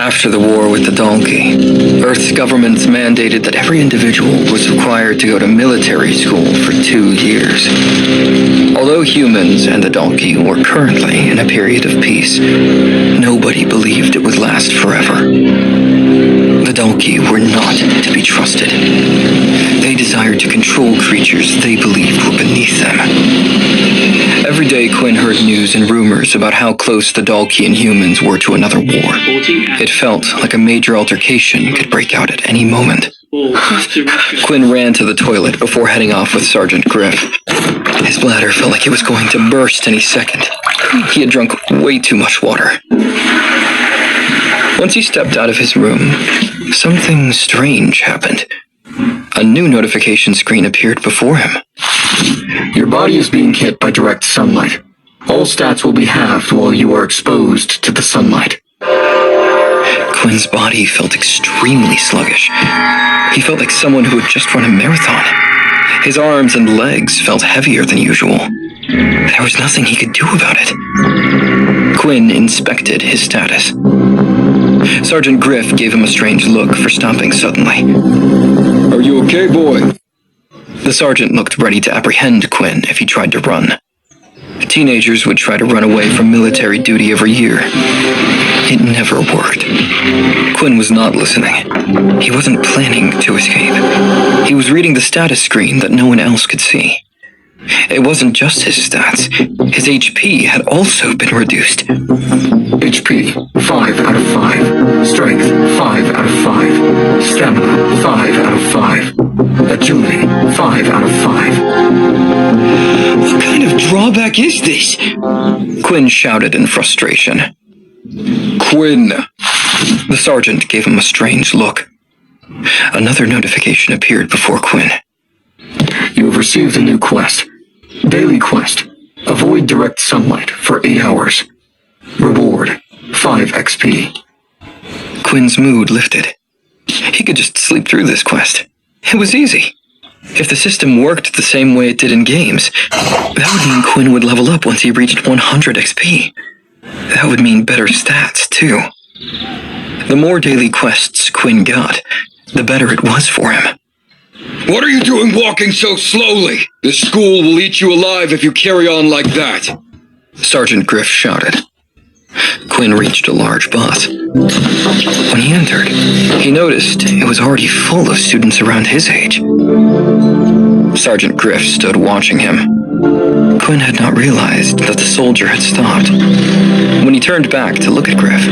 After the war with the donkey, Earth's governments mandated that every individual was required to go to military school for 2 years. Although humans and the donkey were currently in a period of peace, nobody believed it would last forever. The donkey were not to be trusted. They desired to control creatures they believed were beneath them. Every day, Quinn heard news and rumors about how close the donkey and humans were to another war. It felt like a major altercation could break out at any moment. Quinn ran to the toilet before heading off with Sergeant Griff. His bladder felt like it was going to burst any second. He had drunk way too much water. Once he stepped out of his room, something strange happened. A new notification screen appeared before him. Your body is being hit by direct sunlight. All stats will be halved while you are exposed to the sunlight. Quinn's body felt extremely sluggish. He felt like someone who had just run a marathon. His arms and legs felt heavier than usual. There was nothing he could do about it. Quinn inspected his status. Sergeant Griff gave him a strange look for stopping suddenly. Are you okay, boy? The sergeant looked ready to apprehend Quinn if he tried to run. Teenagers would try to run away from military duty every year. It never worked. Quinn was not listening. He wasn't planning to escape. He was reading the status screen that no one else could see. It wasn't just his stats. His HP had also been reduced. HP, 5 out of 5. Strength, 5 out of 5. Stamina, 5 out of 5. Agility, 5 out of 5. What kind of drawback is this? Quinn shouted in frustration. Quinn! The sergeant gave him a strange look. Another notification appeared before Quinn. You have received a new quest. Daily quest. Avoid direct sunlight for 8 hours. Reward, 5 XP. Quinn's mood lifted. He could just sleep through this quest. It was easy. If the system worked the same way it did in games, that would mean Quinn would level up once he reached 100 XP. That would mean better stats, too. The more daily quests Quinn got, the better it was for him. What are you doing walking so slowly? The school will eat you alive if you carry on like that. Sergeant Griff shouted. Quinn reached a large bus. When he entered, he noticed it was already full of students around his age. Sergeant Griff stood watching him. Quinn had not realized that the soldier had stopped. When he turned back to look at Griff,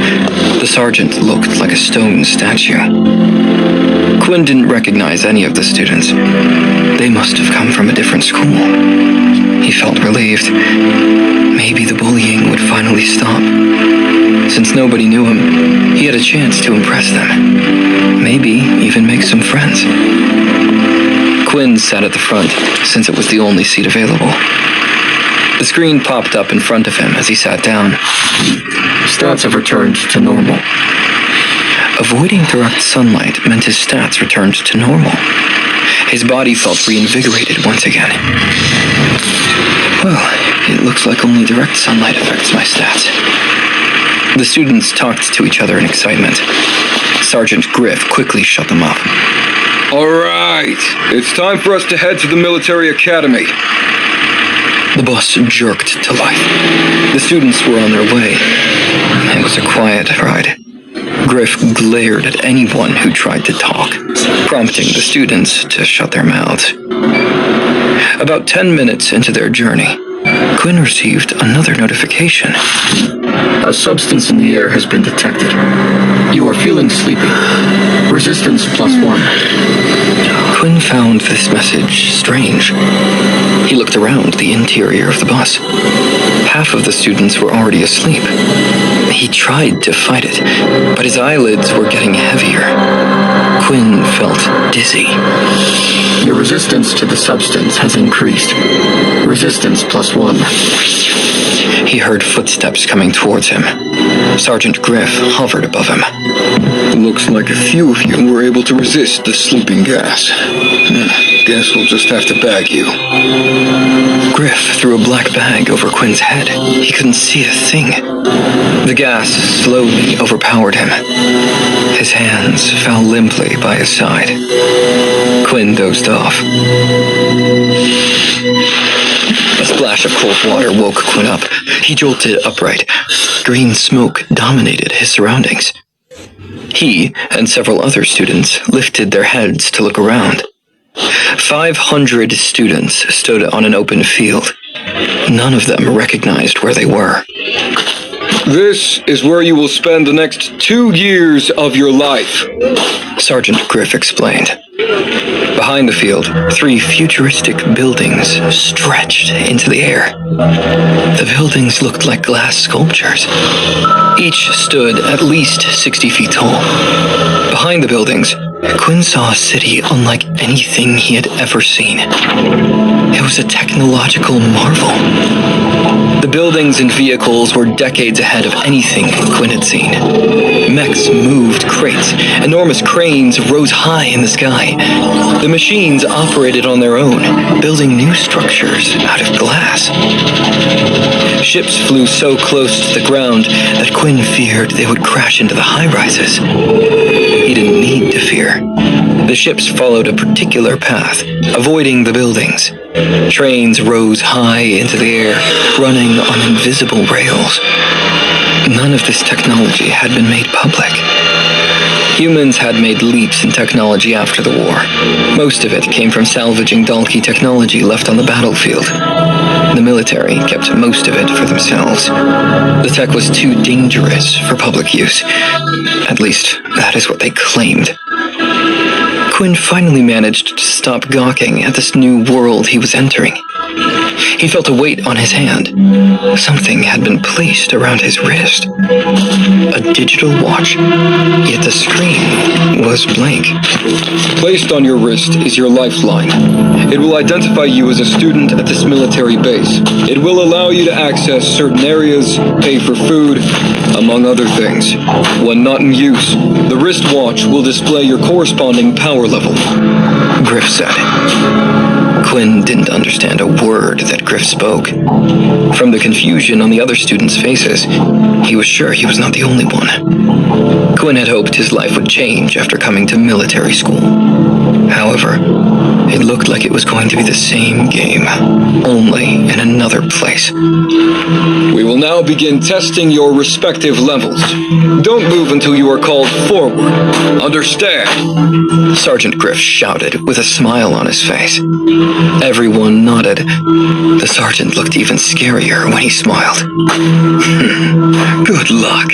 the sergeant looked like a stone statue. Quinn didn't recognize any of the students. They must have come from a different school. He felt relieved. Maybe the bullying would finally stop. Since nobody knew him, he had a chance to impress them. Maybe even make some friends. Quinn sat at the front, since it was the only seat available. The screen popped up in front of him as he sat down. Stats have returned to normal. Avoiding direct sunlight meant his stats returned to normal. His body felt reinvigorated once again. Well, it looks like only direct sunlight affects my stats. The students talked to each other in excitement. Sergeant Griff quickly shut them up. All right, it's time for us to head to the military academy. The bus jerked to life. The students were on their way. It was a quiet ride. Griff glared at anyone who tried to talk, prompting the students to shut their mouths. About 10 minutes into their journey, Quinn received another notification. A substance in the air has been detected. You are feeling sleepy. Resistance +1. Quinn found this message strange. He looked around the interior of the bus. Half of the students were already asleep. He tried to fight it, but his eyelids were getting heavier. Quinn felt dizzy. Your resistance to the substance has increased. Resistance +1. He heard footsteps coming towards him. Sergeant Griff hovered above him. Looks like a few of you were able to resist the sleeping gas. Guess we'll just have to bag you. Griff threw a black bag over Quinn's head. He couldn't see a thing. The gas slowly overpowered him. His hands fell limply by his side. Quinn dozed off. A splash of cold water woke Quinn up. He jolted upright. Green smoke dominated his surroundings. He and several other students lifted their heads to look around. 500 students stood on an open field. None of them recognized where they were. This is where you will spend the next 2 years of your life, Sergeant Griff explained. Behind the field, 3 futuristic buildings stretched into the air. The buildings looked like glass sculptures. Each stood at least 60 feet tall. Behind the buildings, Quinn saw a city unlike anything he had ever seen. It was a technological marvel. The buildings and vehicles were decades ahead of anything Quinn had seen. Mechs moved crates. Enormous cranes rose high in the sky. The machines operated on their own, building new structures out of glass. Ships flew so close to the ground that Quinn feared they would crash into the high-rises. He didn't need to fear. The ships followed a particular path, avoiding the buildings. Trains rose high into the air, running on invisible rails. None of this technology had been made public. Humans had made leaps in technology after the war. Most of it came from salvaging Dalki technology left on the battlefield. The military kept most of it for themselves. The tech was too dangerous for public use. At least, that is what they claimed. Quinn finally managed to stop gawking at this new world he was entering. He felt a weight on his hand. Something had been placed around his wrist. A digital watch, yet the screen was blank. Placed on your wrist is your lifeline. It will identify you as a student at this military base. It will allow you to access certain areas, pay for food, among other things. When not in use, the wristwatch will display your corresponding power level, Griff said. Quinn didn't understand a word that Griff spoke. From the confusion on the other students' faces, he was sure he was not the only one. Quinn had hoped his life would change after coming to military school. However, it looked like it was going to be the same game, only in another place. We will now begin testing your respective levels. Don't move until you are called forward. Understand? Sergeant Griff shouted with a smile on his face. Everyone nodded. The sergeant looked even scarier when he smiled. Good luck.